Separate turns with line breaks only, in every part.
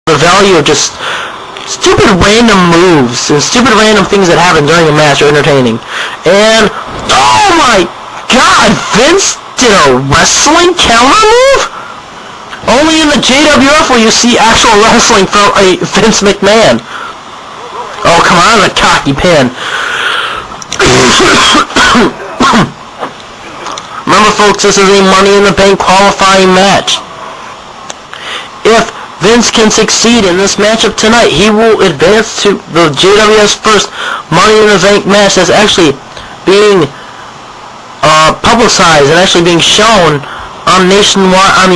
the value of just stupid random moves and stupid random things that happen during a match are entertaining. And, oh my god, Vince did a wrestling counter move? Only in the JWF will you see actual wrestling from a Vince McMahon. Oh, come on, the cocky pin. Remember, folks, this is a Money in the Bank qualifying match. If Vince can succeed in this matchup tonight, he will advance to the JWF's first Money in the Bank match that's actually being publicized and actually being shown on the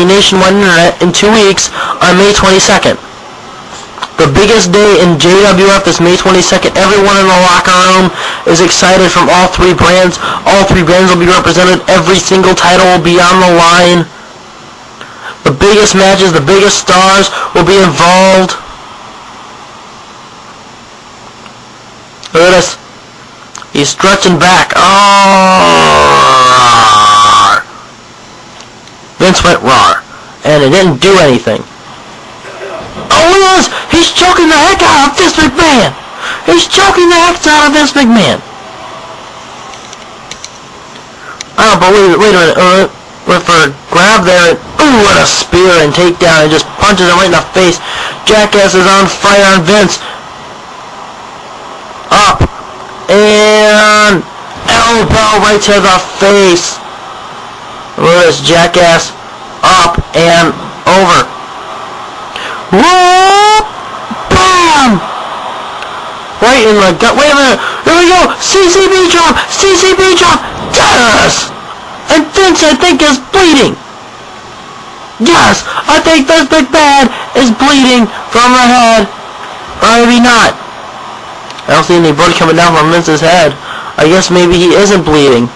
nationwide internet in 2 weeks on May 22nd. The biggest day in JWF is May 22nd. Everyone in the locker room is excited from all three brands. All three brands will be represented. Every single title will be on the line. The biggest matches, the biggest stars will be involved. Look at this. He's stretching back. Oh! Vince went raw, and it didn't do anything. Oh, look at this. He's choking the heck out of Vince McMahon. He's choking the heck out of Vince McMahon. Oh, but wait a minute. Went for a grab there, and ooh, what a spear and takedown, and just punches him right in the face. Jackass is on fire on Vince. Up, and elbow right to the face. Look at this, Jackass, up and over. Whoa! Bam! Right in the gut. Wait a minute. Here we go. CCB drop. CCB drop. Yes! And Vince, I think, is bleeding. Yes, I think Vince McMahon is bleeding from the head. Or maybe not. I don't see any blood coming down from Vince's head. I guess maybe he isn't bleeding.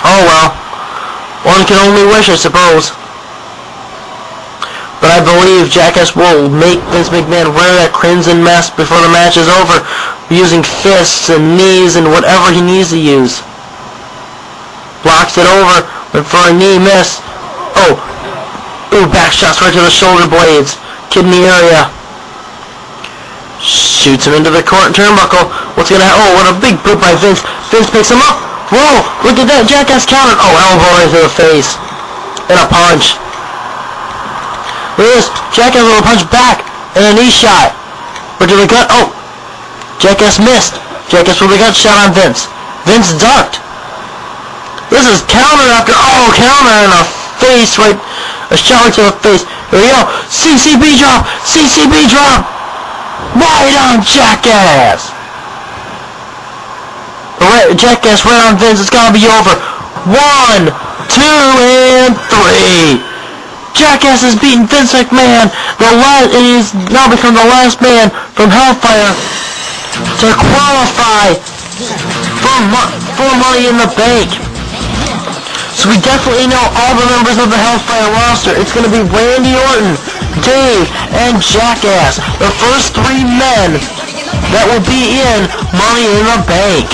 Oh well. One can only wish, I suppose. But I believe Jackass will make Vince McMahon wear that crimson mask before the match is over, using fists and knees and whatever he needs to use. Blocks it over, went for a knee miss. Oh, ooh, back shots right to the shoulder blades, kidney area. Shoots him into the turnbuckle. What's gonna happen? Oh, what a big boot by Vince. Vince picks him up. Whoa, look at that, Jackass countered. Oh, elbow right to the face. And a punch. Look at this, Jackass with a punch back, and a knee shot. Right to the gut. Oh, Jackass missed. Jackass with a gut shot on Vince. Vince ducked. This is counter after, counter in the face, right, a shot right to the face. Here we go, CCB drop, CCB drop, right on Jackass. Right, Jackass right on Vince, it's gotta be over. 1, 2, and 3. Jackass has beaten Vince McMahon, and he's now become the last man from HellFire to qualify for Money in the Bank. So we definitely know all the members of the HellFire roster. It's going to be Randy Orton, Dave, and Jackass. The first 3 men that will be in Money in the Bank.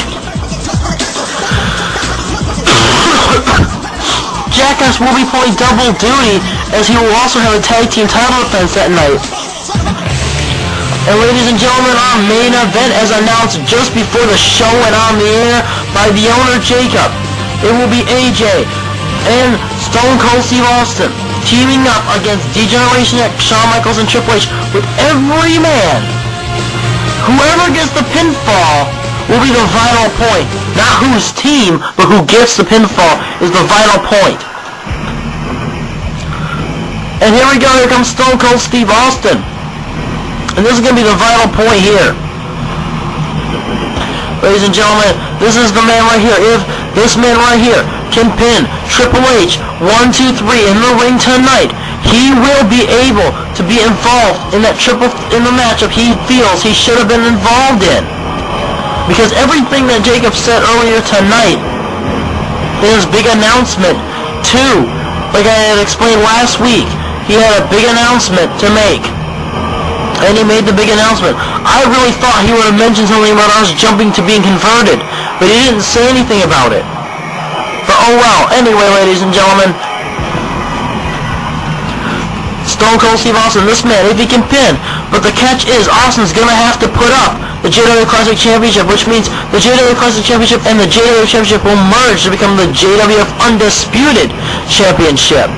Jackass will be pulling double duty, as he will also have a tag team title defense that night. And ladies and gentlemen, our main event, as announced just before the show went on the air by the owner Jacob, it will be AJ and Stone Cold Steve Austin teaming up against D-Generation X, Shawn Michaels, and Triple H with every man. Whoever gets the pinfall will be the vital point. Not whose team, but who gets the pinfall is the vital point. And here we go, here comes Stone Cold Steve Austin. And this is going to be the vital point here. Ladies and gentlemen, this is the man right here. If this man right here can pin Triple H 1, 2, 3 in the ring tonight, he will be able to be involved in that in the matchup he feels he should have been involved in. Because everything that Jacob said earlier tonight, his big announcement too, like I had explained last week, he had a big announcement to make. And he made the big announcement. I really thought he would have mentioned something about us jumping to being converted, but he didn't say anything about it. But oh well. Anyway, ladies and gentlemen, Stone Cold Steve Austin, this man, if he can pin. But the catch is, Austin's gonna have to put up the JWF Classic Championship, which means the JWF Classic Championship and the JWF Championship will merge to become the JWF Undisputed Championship.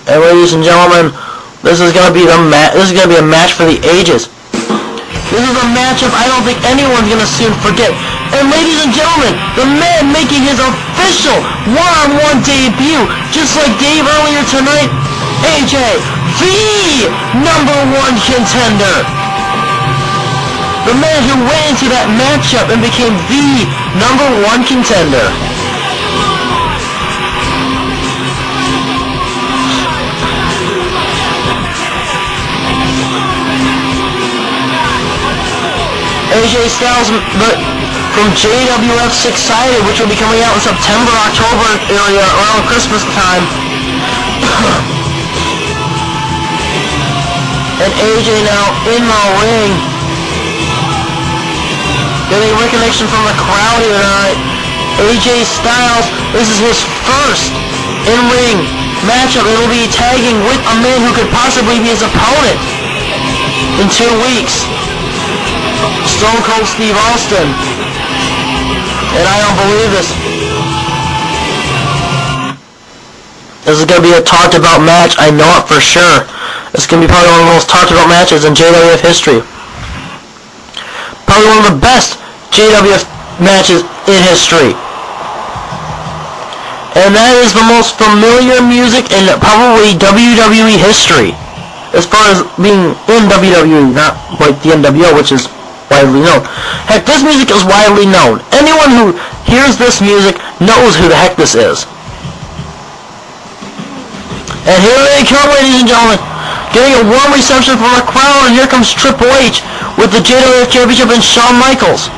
And ladies and gentlemen, this is gonna be a match for the ages. This is a matchup I don't think anyone's gonna soon forget. And ladies and gentlemen, the man making his official one-on-one debut, just like Dave earlier tonight, AJ, the #1 contender. The man who went into that matchup and became the #1 contender. AJ Styles from JWF Excited, which will be coming out in September, October area, around Christmas time. And AJ now in the ring, getting recognition from the crowd here tonight. AJ Styles, this is his first in-ring matchup. It will be tagging with a man who could possibly be his opponent in 2 weeks. Stone Cold Steve Austin. And I don't believe this. This is going to be a talked about match. I know it for sure. It's going to be probably one of the most talked about matches in JWF history. Probably one of the best JWF matches in history. And that is the most familiar music in probably WWE history. As far as being in WWE, not like the NWO, which is widely known. Heck, this music is widely known. Anyone who hears this music knows who the heck this is. And here they come, ladies and gentlemen, getting a warm reception from the crowd, and here comes Triple H with the JWF Championship and Shawn Michaels.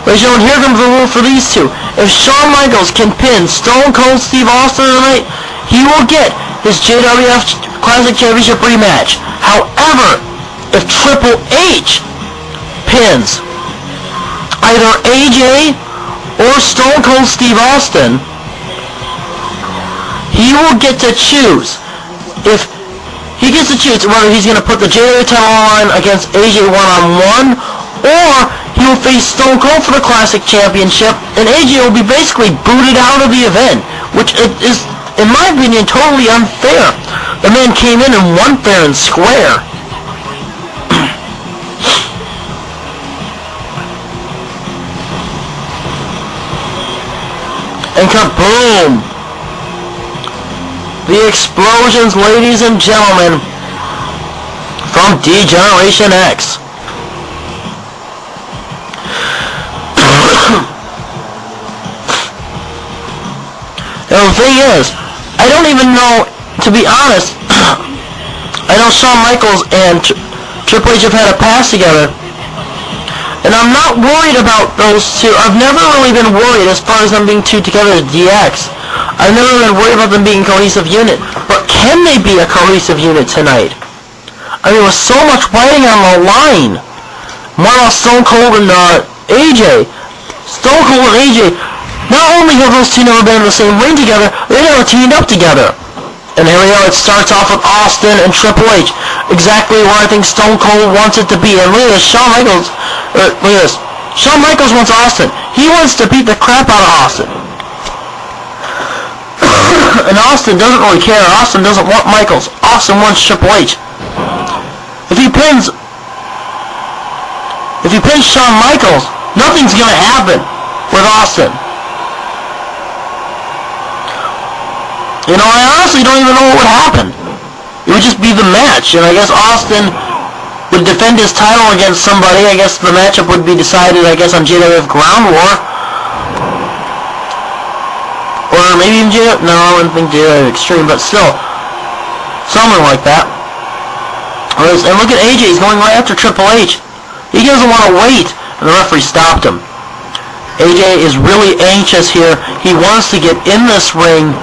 Ladies and gentlemen, here comes the rule for these two. If Shawn Michaels can pin Stone Cold Steve Austin tonight, he will get his JWF Classic Championship rematch. However, if Triple H pins either AJ or Stone Cold Steve Austin, he will get to choose. If he gets to choose whether he's going to put the JWF title on against AJ one-on-one, or he will face Stone Cold for the Classic Championship, and AJ will be basically booted out of the event, which is, in my opinion, totally unfair. The man came in and won fair and square. And kaboom! The explosions, ladies and gentlemen, from D-Generation X. And the thing is, I don't even know, to be honest, I know Shawn Michaels and Triple H have had a pass together, and I'm not worried about those two. I've never really been worried as far as them being two together as DX. I've never been worried about them being a cohesive unit. But can they be a cohesive unit tonight? I mean, with so much writing on the line. More Stone Cold and AJ. Stone Cold and AJ, not only have those two never been in the same ring together, they never teamed up together. And here we go, it starts off with Austin and Triple H. Exactly where I think Stone Cold wants it to be. And look at this, Shawn Michaels, look at this. Shawn Michaels wants Austin. He wants to beat the crap out of Austin. And Austin doesn't really care. Austin doesn't want Michaels. Austin wants Triple H. If he pins Shawn Michaels, nothing's gonna happen with Austin. You know, I honestly don't even know what would happen. It would just be the match, and I guess Austin would defend his title against somebody. I guess the matchup would be decided, I guess, on JWF Ground War. Or maybe even JWF, no, I wouldn't think JWF Extreme, but still, something like that. And look at AJ, he's going right after Triple H. He doesn't want to wait, and the referee stopped him. AJ is really anxious here. He wants to get in this ring